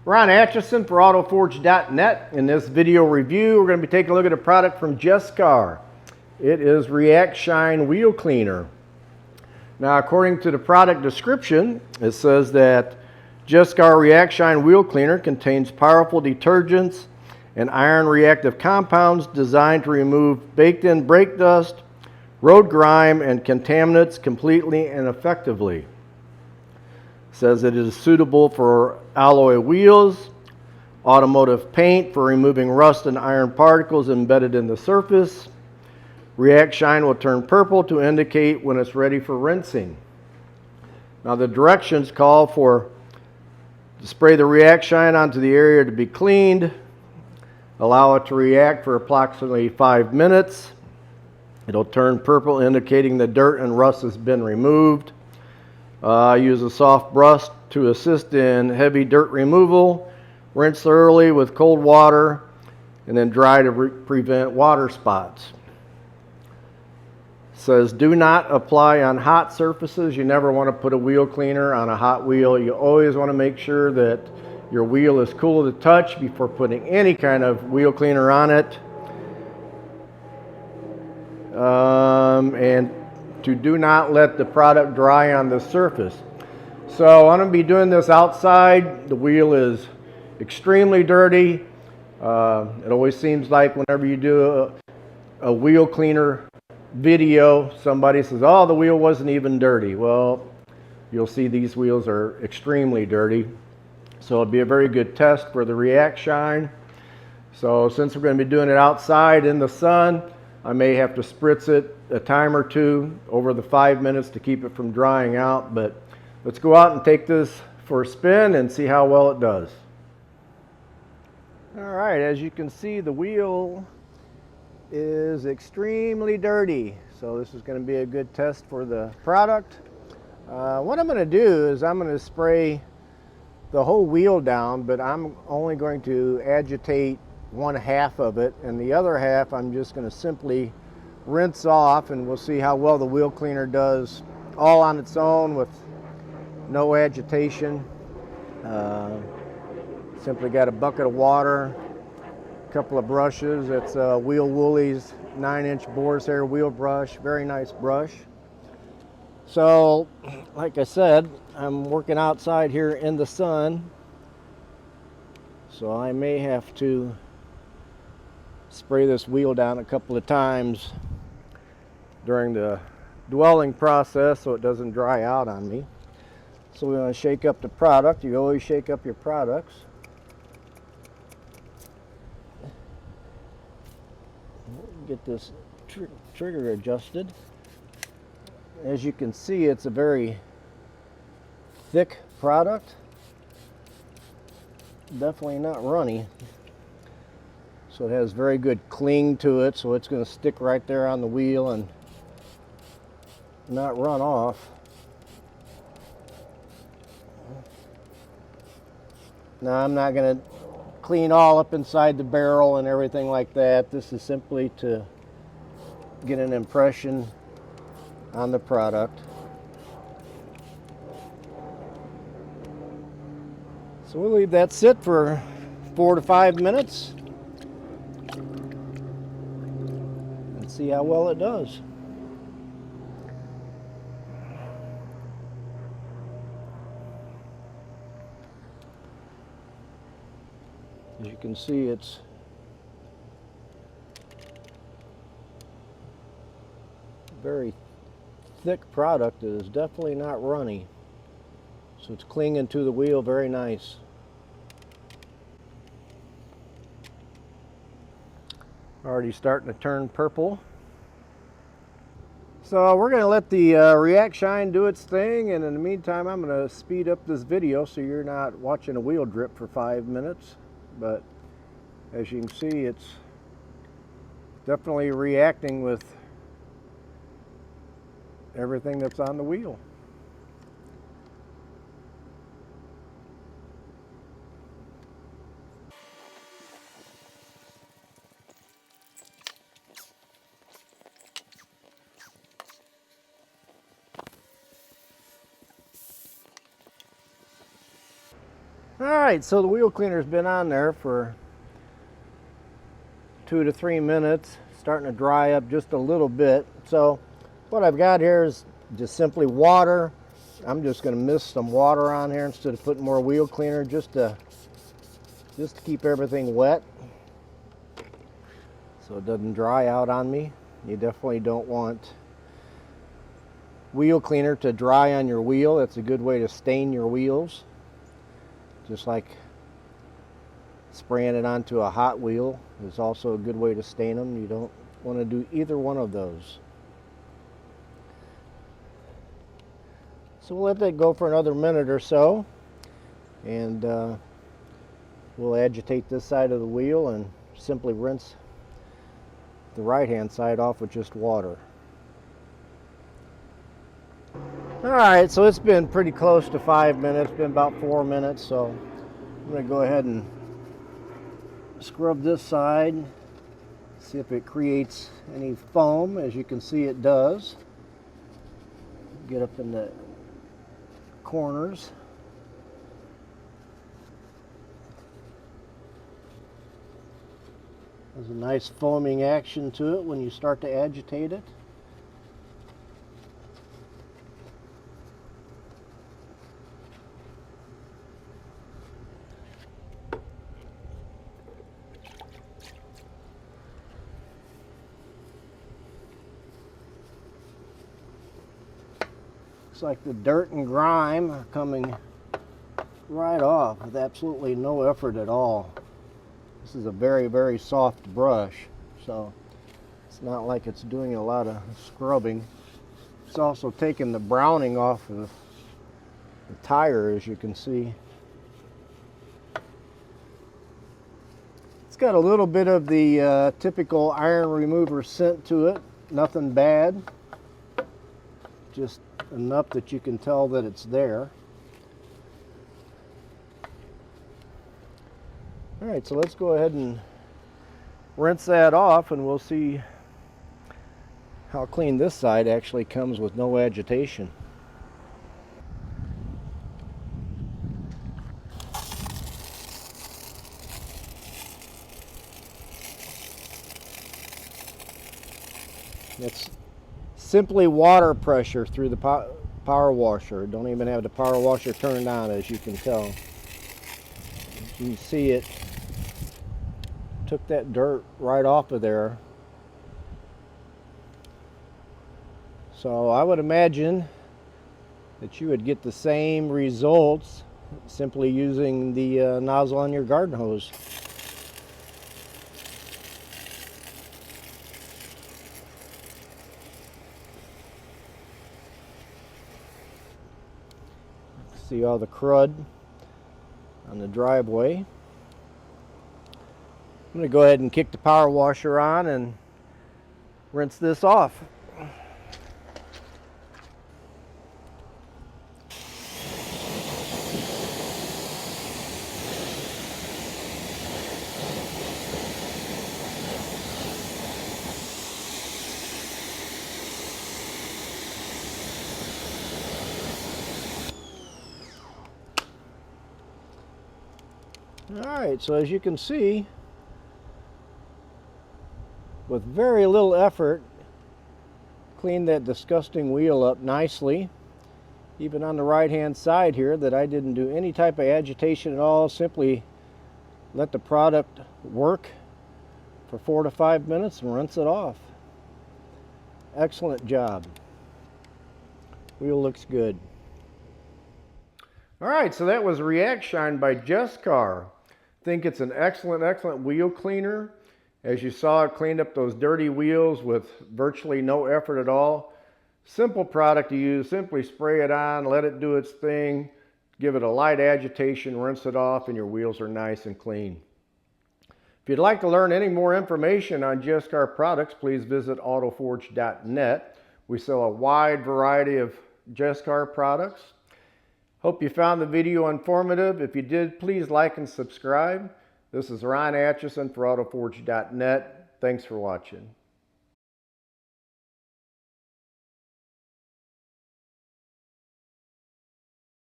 Ron Atchison for Autoforge.net. In this video review, we're going to be taking a look at a product from Jescar. It is ReactShine Wheel Cleaner. Now, according to the product description, it says that Jescar ReactShine Wheel Cleaner contains powerful detergents and iron reactive compounds designed to remove baked-in brake dust, road grime, and contaminants completely and effectively. It says it is suitable for alloy wheels, automotive paint for removing rust and iron particles embedded in the surface. ReactShine will turn purple to indicate when it's ready for rinsing. Now the directions call for to spray the ReactShine onto the area to be cleaned, allow it to react for approximately 5 minutes. It'll turn purple, indicating the dirt and rust has been removed. Use a soft brush to assist in heavy dirt removal. Rinse thoroughly with cold water and then dry to prevent water spots. It says do not apply on hot surfaces. You never want to put a wheel cleaner on a hot wheel. You always want to make sure that your wheel is cool to touch before putting any kind of wheel cleaner on it. And to do not let the product dry on the surface. So I'm going to be doing this outside. The wheel is extremely dirty. It always seems like whenever you do a wheel cleaner video, somebody says, oh, the wheel wasn't even dirty. Well, you'll see these wheels are extremely dirty. So it'll be a very good test for the ReactShine. So since we're going to be doing it outside in the sun, I may have to spritz it a time or two over the 5 minutes to keep it from drying out, but let's go out and take this for a spin and see how well it does. All right, as you can see, the wheel is extremely dirty, so this is going to be a good test for the product. What I'm going to do is I'm going to spray the whole wheel down, but I'm only going to agitate one half of it, and the other half I'm just going to simply rinse off, and we'll see how well the wheel cleaner does all on its own with no agitation. Simply got a bucket of water, a couple of brushes. It's a Woolies 9-inch boar's hair wheel brush, very nice brush. So like I said, I'm working outside here in the sun, so I may have to spray this wheel down a couple of times during the dwelling process so it doesn't dry out on me. So we're going to shake up the product. You always shake up your products. Get this trigger adjusted. As you can see, it's a very thick product. Definitely not runny. So it has very good cling to it, so it's going to stick right there on the wheel and not run off. Now I'm not going to clean all up inside the barrel and everything like that. This is simply to get an impression on the product. So we'll leave that sit for 4 to 5 minutes. See how well it does. As you can see, it's a very thick product. It is definitely not runny, so it's clinging to the wheel very nice. Already starting to turn purple. So we're going to let the ReactShine do its thing, and in the meantime I'm going to speed up this video so you're not watching a wheel drip for 5 minutes. But as you can see, it's definitely reacting with everything that's on the wheel. Alright, so the wheel cleaner's been on there for 2 to 3 minutes, starting to dry up just a little bit. So what I've got here is just simply water. I'm just going to mist some water on here instead of putting more wheel cleaner, just to keep everything wet so it doesn't dry out on me. You definitely don't want wheel cleaner to dry on your wheel. That's a good way to stain your wheels. Just like spraying it onto a hot wheel is also a good way to stain them. You don't want to do either one of those. So we'll let that go for another minute or so, and we'll agitate this side of the wheel and simply rinse the right hand side off with just water. Alright, so it's been pretty close to 5 minutes, it's been about 4 minutes, so I'm going to go ahead and scrub this side, see if it creates any foam. As you can see, it does. Get up in the corners. There's a nice foaming action to it when you start to agitate it. Looks like the dirt and grime are coming right off with absolutely no effort at all. This is a very, very soft brush, so it's not like it's doing a lot of scrubbing. It's also taking the browning off of the tire, as you can see. It's got a little bit of the typical iron remover scent to it. Nothing bad, just enough that you can tell that it's there. Alright, so let's go ahead and rinse that off, and we'll see how clean this side actually comes with no agitation. It's simply water pressure through the power washer. Don't even have the power washer turned on, as you can tell. You can see it took that dirt right off of there. So I would imagine that you would get the same results simply using the nozzle on your garden hose. See all the crud on the driveway. I'm going to go ahead and kick the power washer on and rinse this off. Alright, so as you can see, with very little effort, cleaned that disgusting wheel up nicely. Even on the right hand side here, that I didn't do any type of agitation at all, simply let the product work for 4 to 5 minutes and rinse it off. Excellent job. Wheel looks good. Alright, so that was ReactShine by Jescar. I think it's an excellent wheel cleaner. As you saw, it cleaned up those dirty wheels with virtually no effort at all. Simple product to use. Simply spray it on, let it do its thing, give it a light agitation, rinse it off, and your wheels are nice and clean. If you'd like to learn any more information on Jescar products, please visit Autoforge.net. We sell a wide variety of Jescar products. Hope you found the video informative. If you did, please like and subscribe. This is Ron Atchison for Autoforge.net. Thanks for watching.